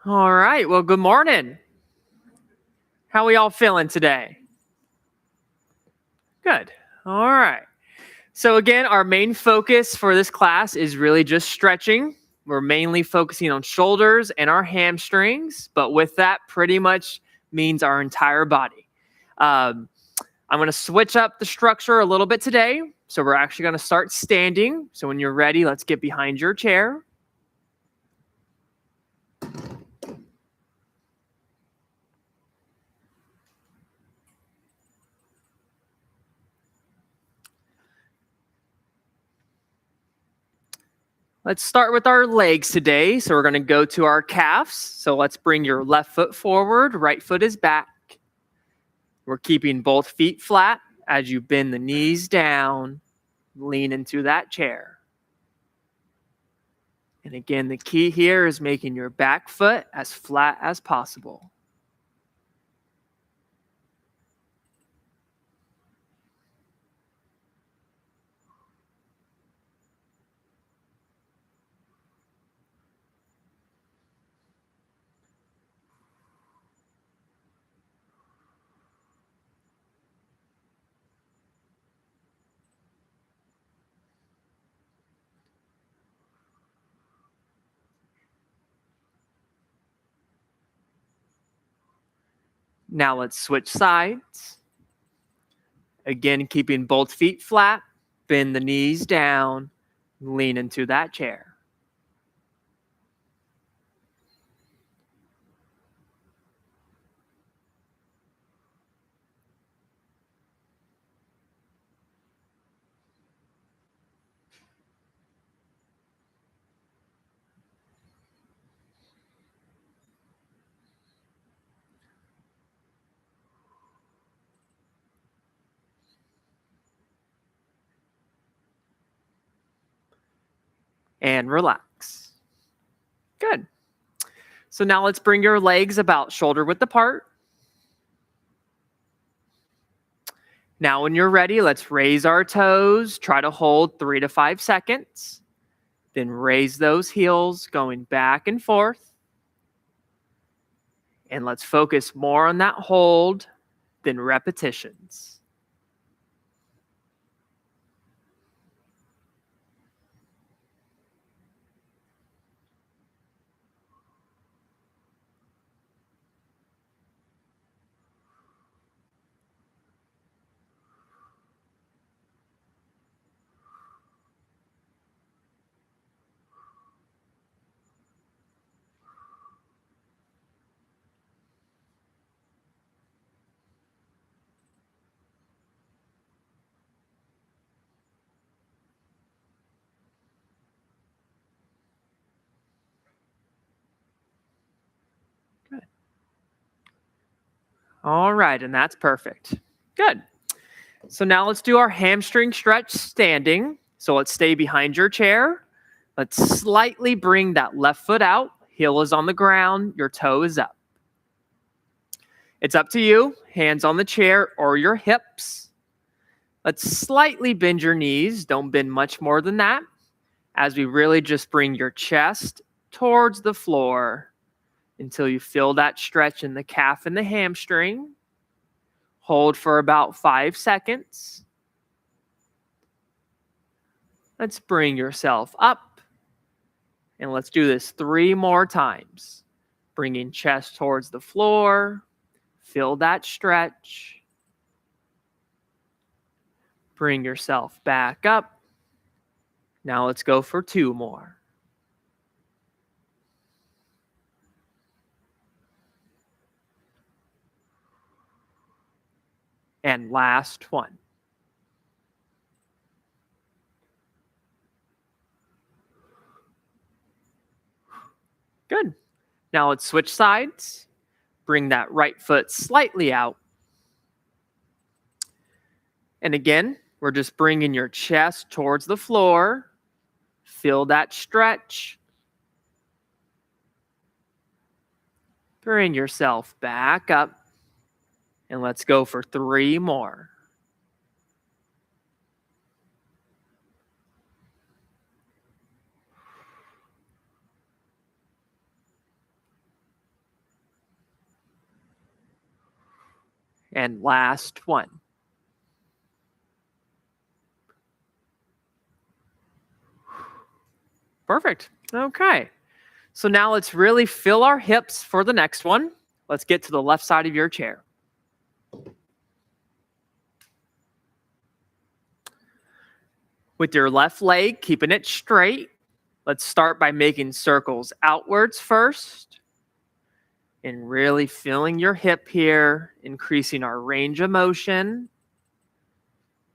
All right. Well, good morning. How we all feeling today? Good. All right. So again, our main focus for this class is really just stretching. We're mainly focusing on shoulders and our hamstrings, but with that pretty much means our entire body. Um, I'm going to switch up the structure a little bit today. So we're actually going to start standing. So when you're ready, let's get behind your chair. Let's start with our legs today. So we're going to go to our calves. So let's bring your left foot forward, right foot is back. We're keeping both feet flat as you bend the knees down, lean into that chair. And again, the key here is making your back foot as flat as possible. Now let's switch sides. Again, keeping both feet flat, bend the knees down, lean into that chair. And relax. Good. So now let's bring your legs about shoulder width apart. Now when you're ready, let's raise our toes. Try to hold 3 to 5 seconds. Then raise those heels going back and forth. And let's focus more on that hold than repetitions. Good. All right, and that's perfect. Good. So now let's do our hamstring stretch standing. So let's stay behind your chair. Let's slightly bring that left foot out. Heel is on the ground, your toe is up. It's up to you, hands on the chair or your hips. Let's slightly bend your knees. Don't bend much more than that, as we really just bring your chest towards the floor until you feel that stretch in the calf and the hamstring. Hold for about 5 seconds. Let's bring yourself up. And let's do this 3 more times. Bringing chest towards the floor. Feel that stretch. Bring yourself back up. Now let's go for 2 more. And last one. Good. Now let's switch sides. Bring that right foot slightly out. And again, we're just bringing your chest towards the floor. Feel that stretch. Bring yourself back up. And let's go for 3 more. And last one. Perfect. Okay. So now let's really fill our hips for the next one. Let's get to the left side of your chair. With your left leg, keeping it straight, let's start by making circles outwards first and really feeling your hip here, increasing our range of motion.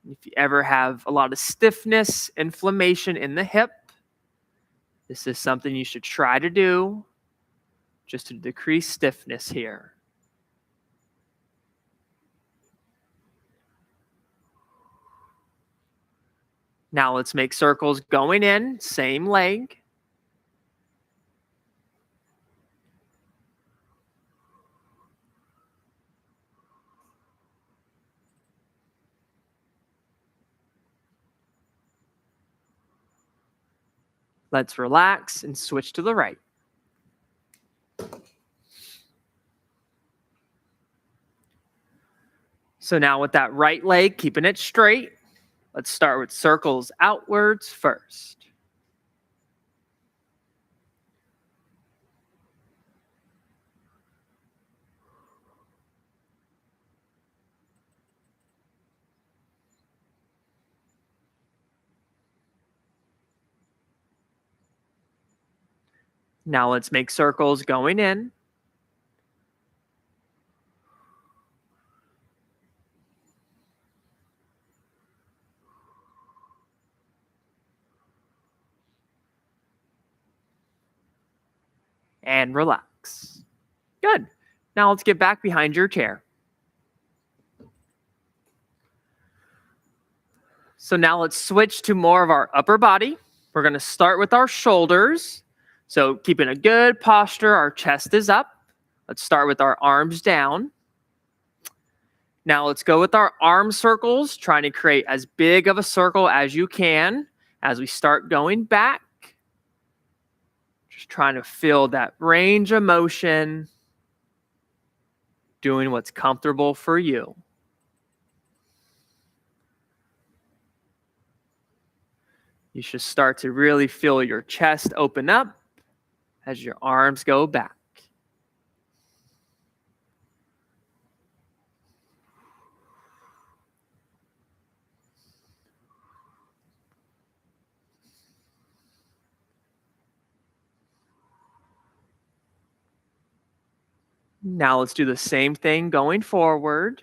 If you ever have a lot of stiffness, inflammation in the hip, this is something you should try to do just to decrease stiffness here. Now let's make circles going in, same leg. Let's relax and switch to the right. So now with that right leg, keeping it straight, let's start with circles outwards first. Now let's make circles going in. And relax. Good. Now let's get back behind your chair. So now let's switch to more of our upper body. We're going to start with our shoulders. So keeping a good posture, our chest is up. Let's start with our arms down. Now let's go with our arm circles, trying to create as big of a circle as you can as we start going back. Just trying to feel that range of motion, doing what's comfortable for you. You should start to really feel your chest open up as your arms go back. Now let's do the same thing going forward.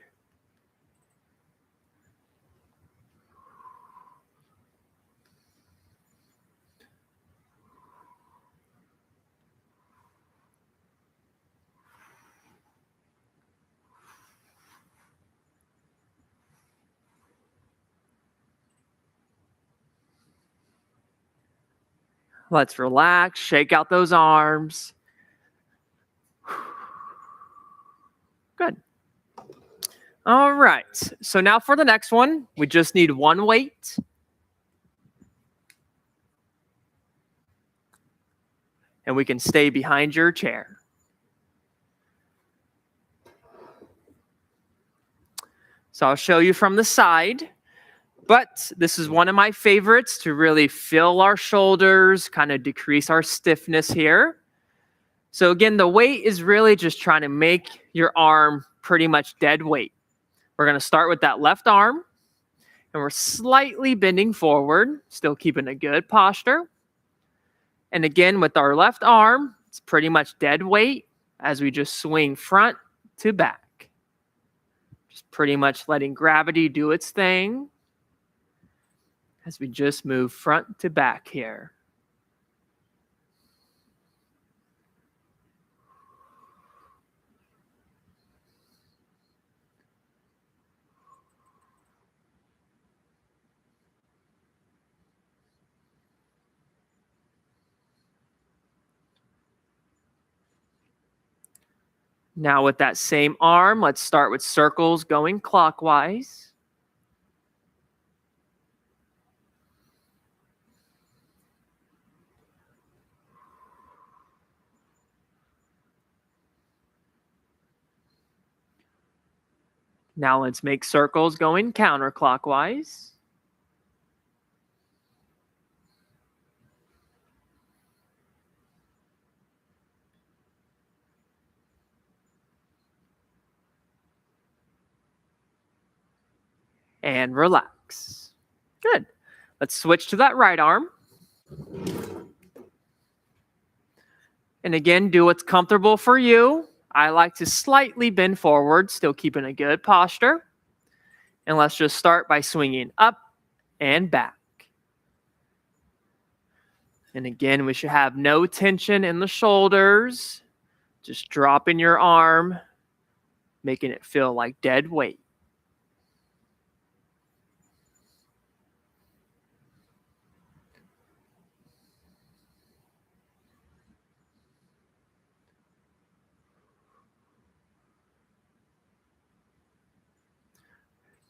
Let's relax, shake out those arms. Good. All right. So now for the next one, we just need one weight. And we can stay behind your chair. So I'll show you from the side. But this is one of my favorites to really fill our shoulders, kind of decrease our stiffness here. So again, the weight is really just trying to make your arm pretty much dead weight. We're going to start with that left arm, and we're slightly bending forward, still keeping a good posture. And again, with our left arm, it's pretty much dead weight as we just swing front to back. Just pretty much letting gravity do its thing as we just move front to back here. Now with that same arm, let's start with circles going clockwise. Now let's make circles going counterclockwise. And relax. Good. Let's switch to that right arm. And again, do what's comfortable for you. I like to slightly bend forward, still keeping a good posture. And let's just start by swinging up and back. And again, we should have no tension in the shoulders. Just dropping your arm, making it feel like dead weight.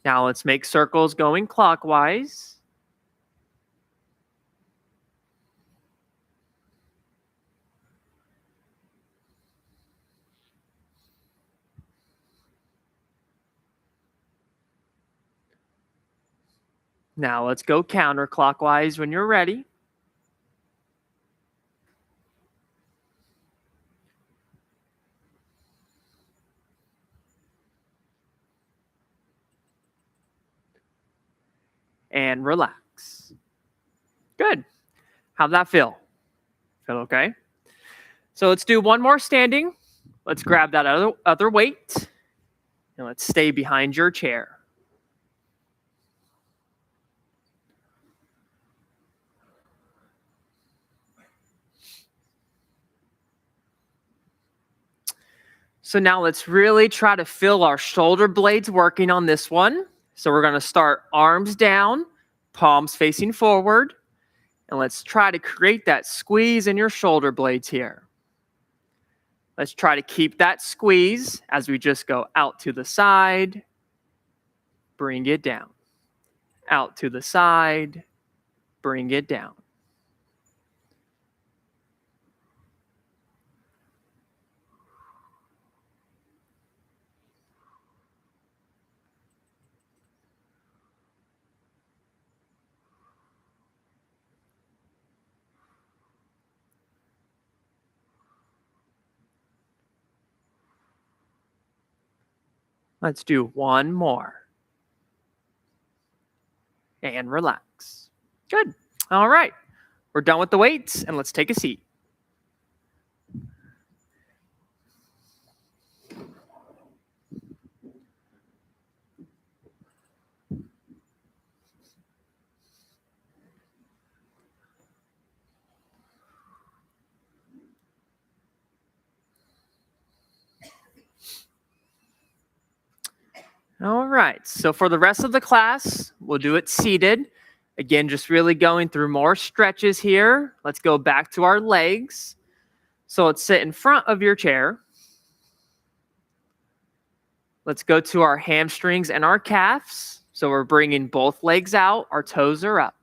Now let's make circles going clockwise. Now let's go counterclockwise when you're ready. And relax. Good. How'd that feel? Feel okay? So let's do one more standing. Let's grab that other weight and let's stay behind your chair. So now let's really try to feel our shoulder blades working on this one. So we're going to start arms down, palms facing forward, and let's try to create that squeeze in your shoulder blades here. Let's try to keep that squeeze as we just go out to the side, bring it down. Out to the side, bring it down. Let's do one more. And relax. Good. All right. We're done with the weights, and let's take a seat. All right. So for the rest of the class, we'll do it seated. Again, just really going through more stretches here. Let's go back to our legs. So let's sit in front of your chair. Let's go to our hamstrings and our calves. So we're bringing both legs out. Our toes are up.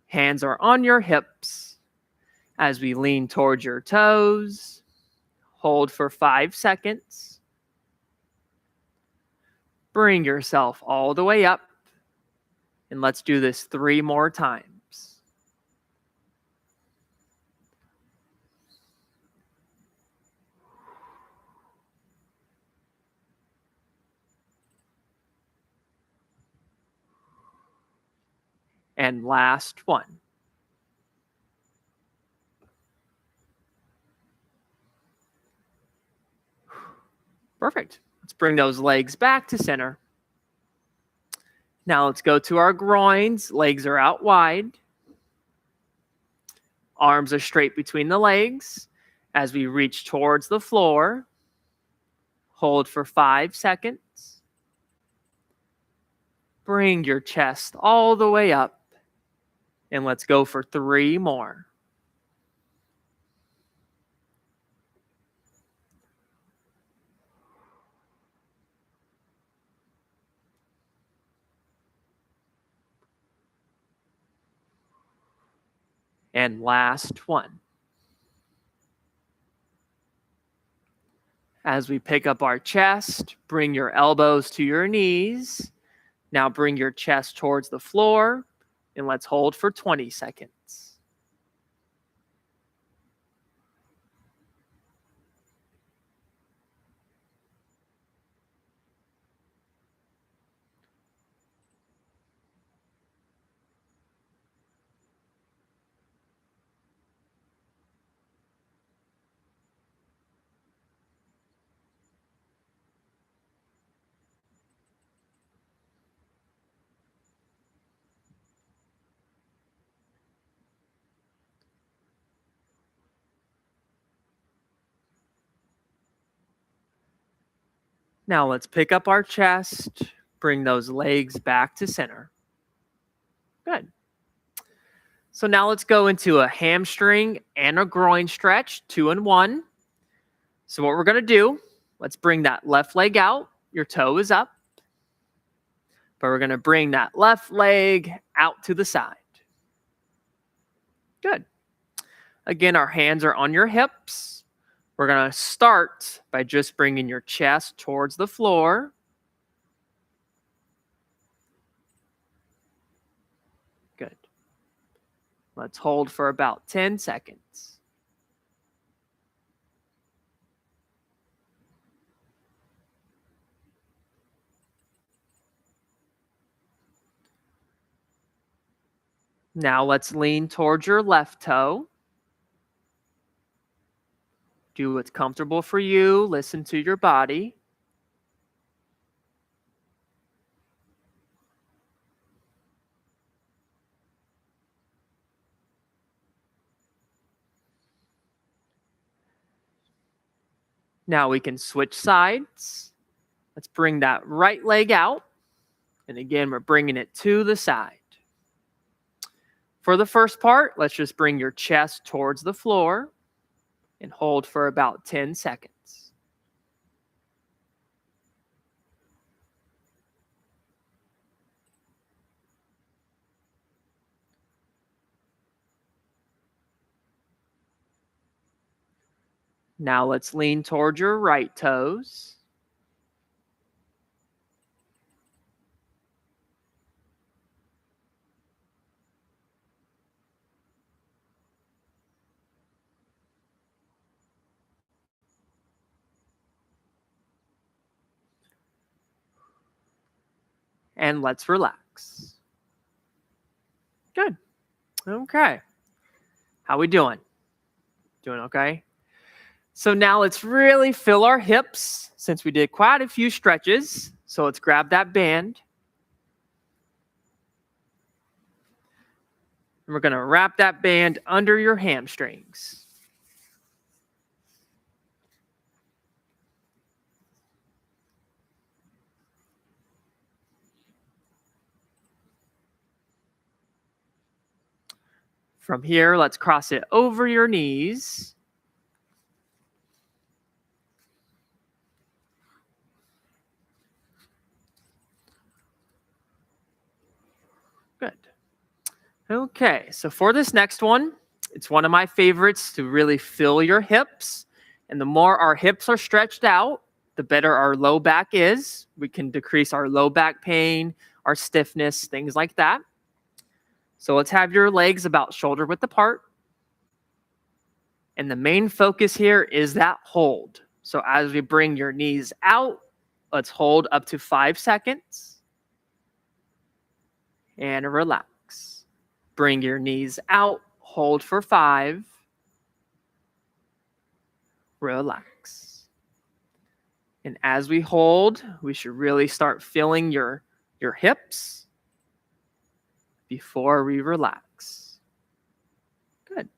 Hands are on your hips as we lean towards your toes. Hold for 5 seconds. Bring yourself all the way up. And let's do this 3 more times. And last one. Perfect. Let's bring those legs back to center. Now let's go to our groins. Legs are out wide. Arms are straight between the legs as we reach towards the floor. Hold for 5 seconds. Bring your chest all the way up. And let's go for 3 more. And last one. As we pick up our chest, bring your elbows to your knees. Now bring your chest towards the floor, and let's hold for 20 seconds. Now let's pick up our chest, bring those legs back to center. Good. So now let's go into a hamstring and a groin stretch, 2 in 1. So what we're going to do, let's bring that left leg out. Your toe is up. But we're going to bring that left leg out to the side. Good. Again, our hands are on your hips. We're going to start by just bringing your chest towards the floor. Good. Let's hold for about 10 seconds. Now let's lean towards your left toe. Do what's comfortable for you. Listen to your body. Now we can switch sides. Let's bring that right leg out. And again, we're bringing it to the side. For the first part, let's just bring your chest towards the floor and hold for about 10 seconds. Now let's lean towards your right toes. And let's relax. Good. Okay. How we doing? Doing okay? So now let's really fill our hips since we did quite a few stretches. So let's grab that band. And we're going to wrap that band under your hamstrings. From here, let's cross it over your knees. Good. Okay, so for this next one, it's one of my favorites to really fill your hips. And the more our hips are stretched out, the better our low back is. We can decrease our low back pain, our stiffness, things like that. So let's have your legs about shoulder width apart. And the main focus here is that hold. So as we bring your knees out, let's hold up to 5 seconds. And relax. Bring your knees out, hold for 5. Relax. And as we hold, we should really start feeling your hips before we relax. Good.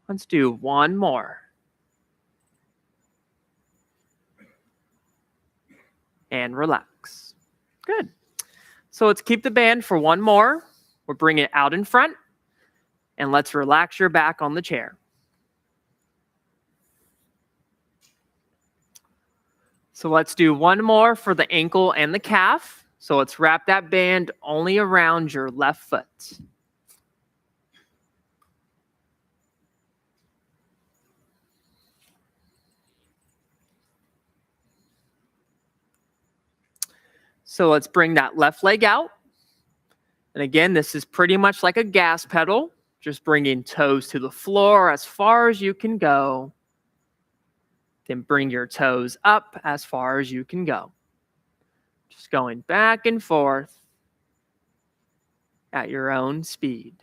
Let's do one more. And relax. Good. So let's keep the band for one more. We'll bring it out in front. And let's relax your back on the chair. So let's do one more for the ankle and the calf. So let's wrap that band only around your left foot. So let's bring that left leg out. And again, this is pretty much like a gas pedal, just bringing toes to the floor as far as you can go. Then bring your toes up as far as you can go. Just going back and forth at your own speed.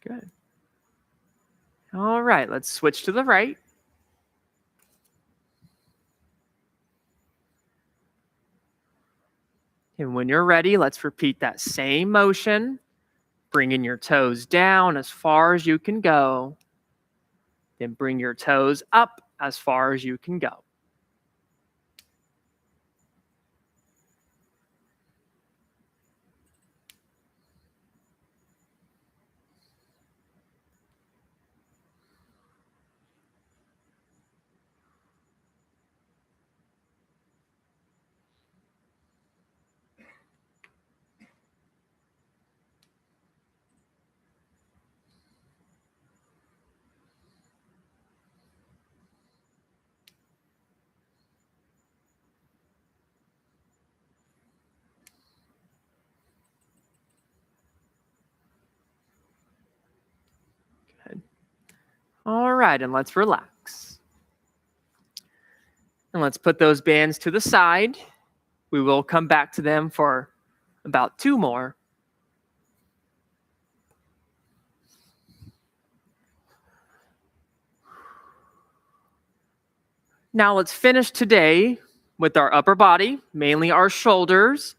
Good. All right, let's switch to the right. And when you're ready, let's repeat that same motion, bringing your toes down as far as you can go. Then bring your toes up as far as you can go. Good. All right, and let's relax. And let's put those bands to the side. We will come back to them for about two more. Now let's finish today with our upper body, mainly our shoulders.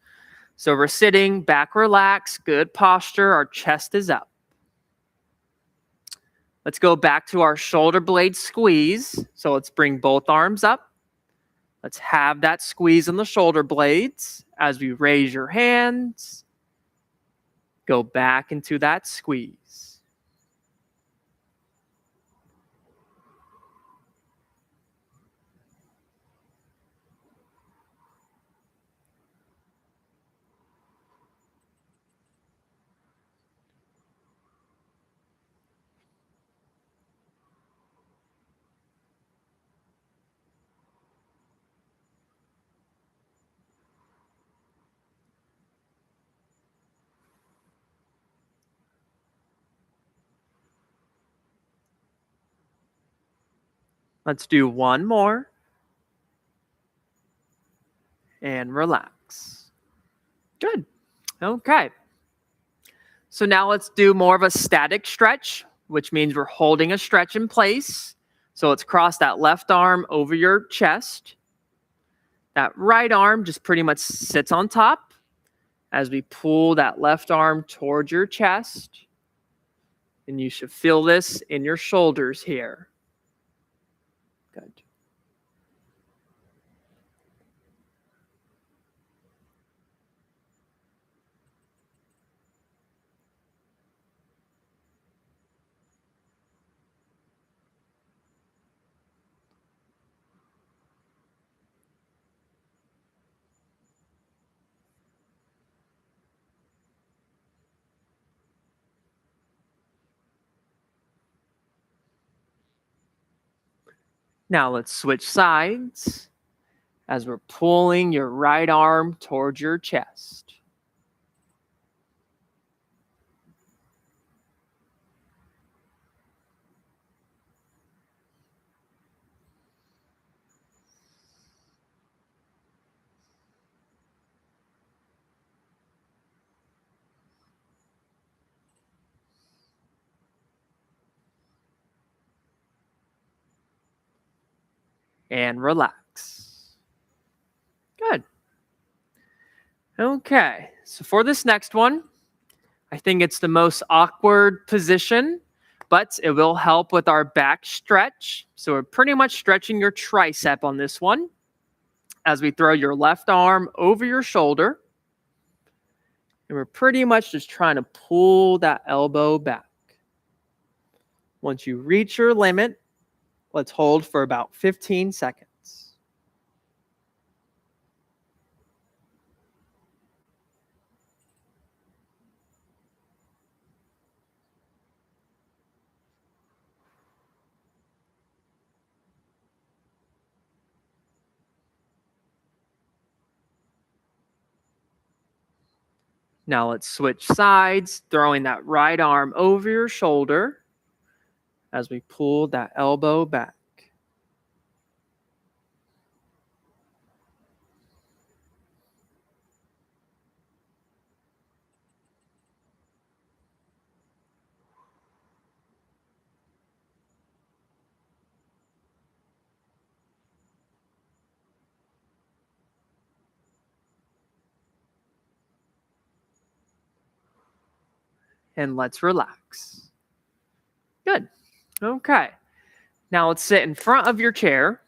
So we're sitting back relaxed, good posture, our chest is up. Let's go back to our shoulder blade squeeze. So let's bring both arms up. Let's have that squeeze on the shoulder blades. As we raise your hands, go back into that squeeze. Let's do one more. And relax. Good. Okay. So now let's do more of a static stretch, which means we're holding a stretch in place. So let's cross that left arm over your chest. That right arm just pretty much sits on top as we pull that left arm towards your chest. And you should feel this in your shoulders here. Good. Now let's switch sides. as we're pulling your right arm towards your chest. And relax. Good. Okay, so for this next one, I think it's the most awkward position, but it will help with our back stretch. So we're pretty much stretching your tricep on this one as we throw your left arm over your shoulder. And we're pretty much just trying to pull that elbow back. Once you reach your limit, let's hold for about 15 seconds. Now let's switch sides, throwing that right arm over your shoulder as we pull that elbow back. And let's relax. Good. Okay. Now let's sit in front of your chair.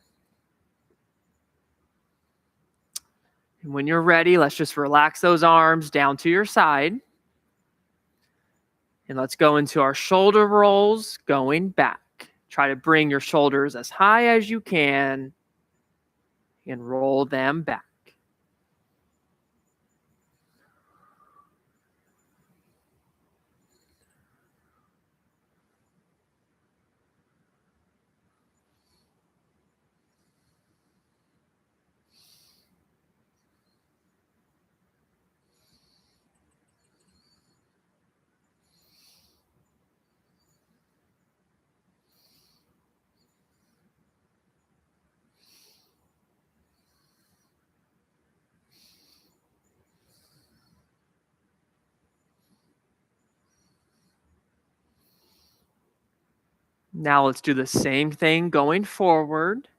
And when you're ready, let's just relax those arms down to your side. And let's go into our shoulder rolls going back. Try to bring your shoulders as high as you can and roll them back. Now let's do the same thing going forward.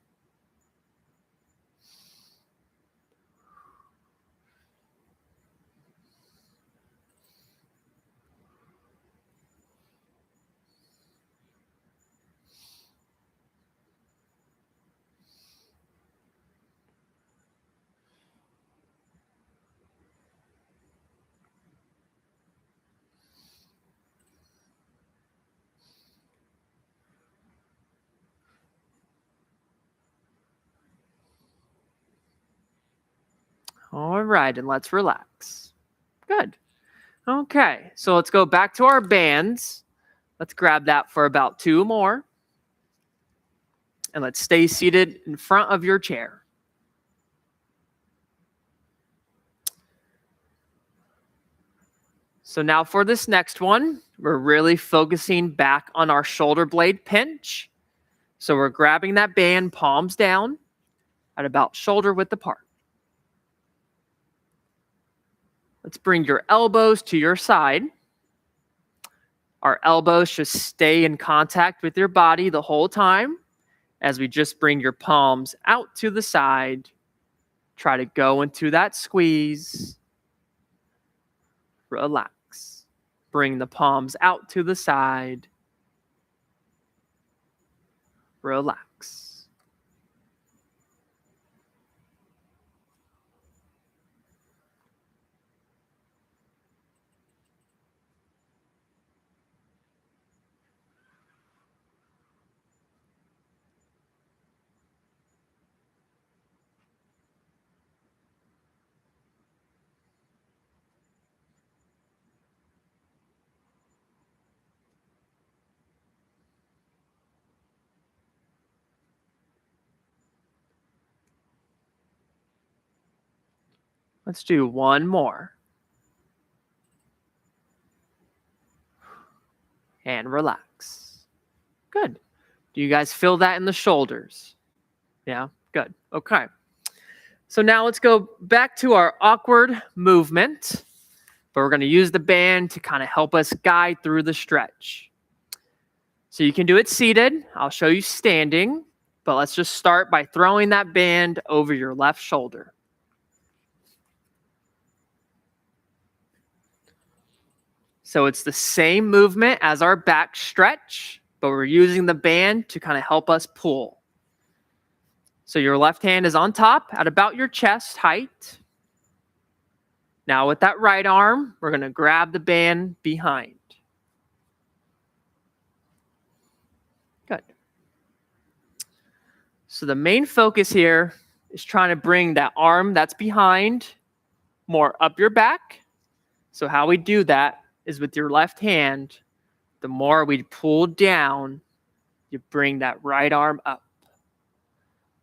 All right, and let's relax. Good. Okay, so let's go back to our bands. Let's grab that for about 2 more. And let's stay seated in front of your chair. So now for this next one, we're really focusing back on our shoulder blade pinch. So we're grabbing that band, palms down, at about shoulder width apart. Let's bring your elbows to your side. Our elbows should stay in contact with your body the whole time as we just bring your palms out to the side. Try to go into that squeeze. Relax. Bring the palms out to the side. Relax. Let's do one more. And relax. Good. Do you guys feel that in the shoulders? Yeah, good. Okay. So now let's go back to our awkward movement, but we're going to use the band to kind of help us guide through the stretch. So you can do it seated. I'll show you standing, but let's just start by throwing that band over your left shoulder. So it's the same movement as our back stretch, but we're using the band to kind of help us pull. So your left hand is on top at about your chest height. Now with that right arm, we're going to grab the band behind. Good. So the main focus here is trying to bring that arm that's behind more up your back. So how we do that is with your left hand, the more we pull down, you bring that right arm up.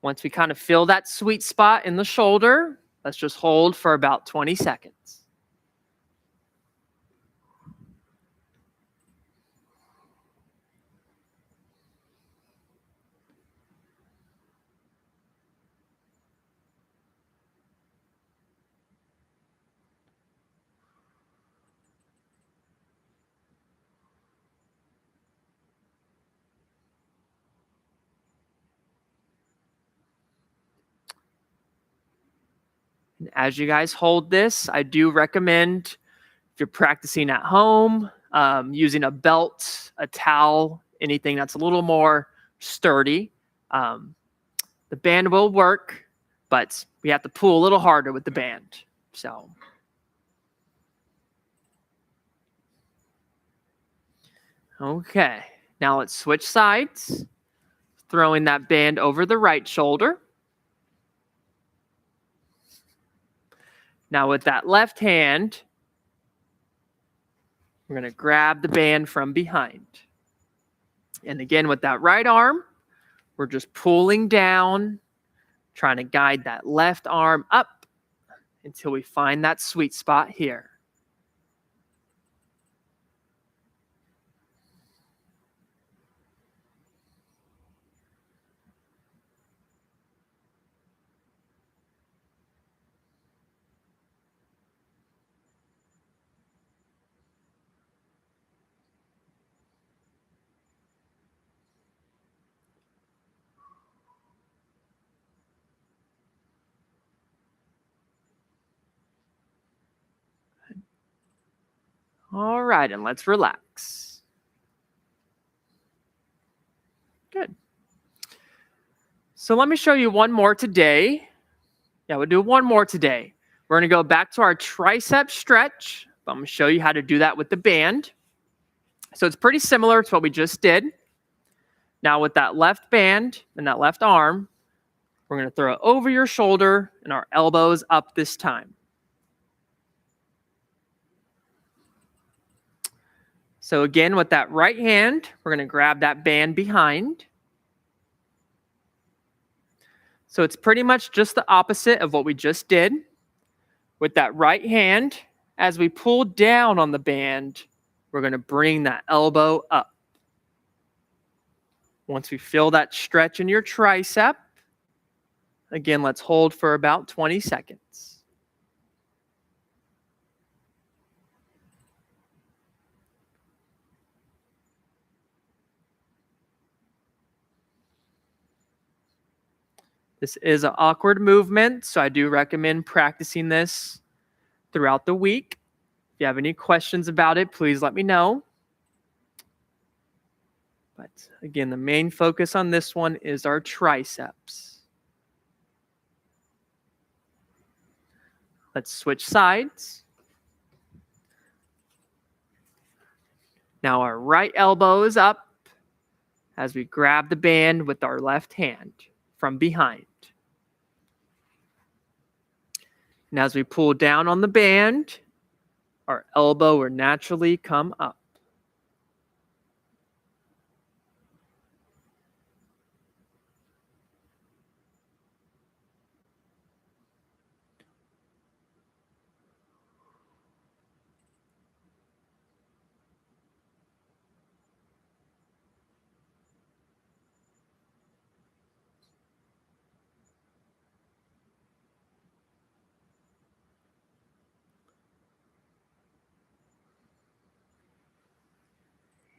Once we kind of feel that sweet spot in the shoulder, let's just hold for about 20 seconds. And as you guys hold this, I do recommend, if you're practicing at home, using a belt, a towel, anything that's a little more sturdy. The band will work, but we have to pull a little harder with the band. So, okay, now let's switch sides, throwing that band over the right shoulder. Now with that left hand, we're going to grab the band from behind. And again, with that right arm, we're just pulling down, trying to guide that left arm up until we find that sweet spot here. All right, and let's relax. Good. So let me show you one more today. Yeah, we'll do one more today. We're going to go back to our tricep stretch, but I'm going to show you how to do that with the band. So it's pretty similar to what we just did. Now with that left band and that left arm, we're going to throw it over your shoulder and our elbows up this time. So again, with that right hand, we're going to grab that band behind. So it's pretty much just the opposite of what we just did. With that right hand, as we pull down on the band, we're going to bring that elbow up. Once we feel that stretch in your tricep, again, let's hold for about 20 seconds. This is an awkward movement, so I do recommend practicing this throughout the week. If you have any questions about it, please let me know. But again, the main focus on this one is our triceps. Let's switch sides. Now our right elbow is up as we grab the band with our left hand from behind. And as we pull down on the band, our elbow will naturally come up.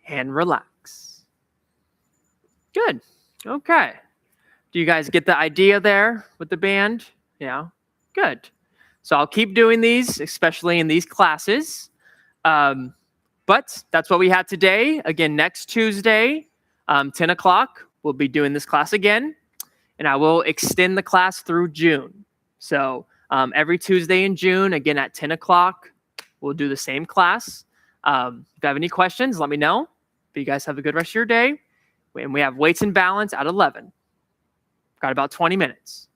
and relax. Good. Okay. Do you guys get the idea there with the band? Yeah. Good. So I'll keep doing these, especially in these classes. But that's what we had today. Again, next Tuesday, 10 o'clock, we'll be doing this class again. And I will extend the class through June. So every Tuesday in June, again at 10 o'clock, we'll do the same class. If you have any questions, let me know. But you guys have a good rest of your day. And we have weights and balance at 11. Got about 20 minutes.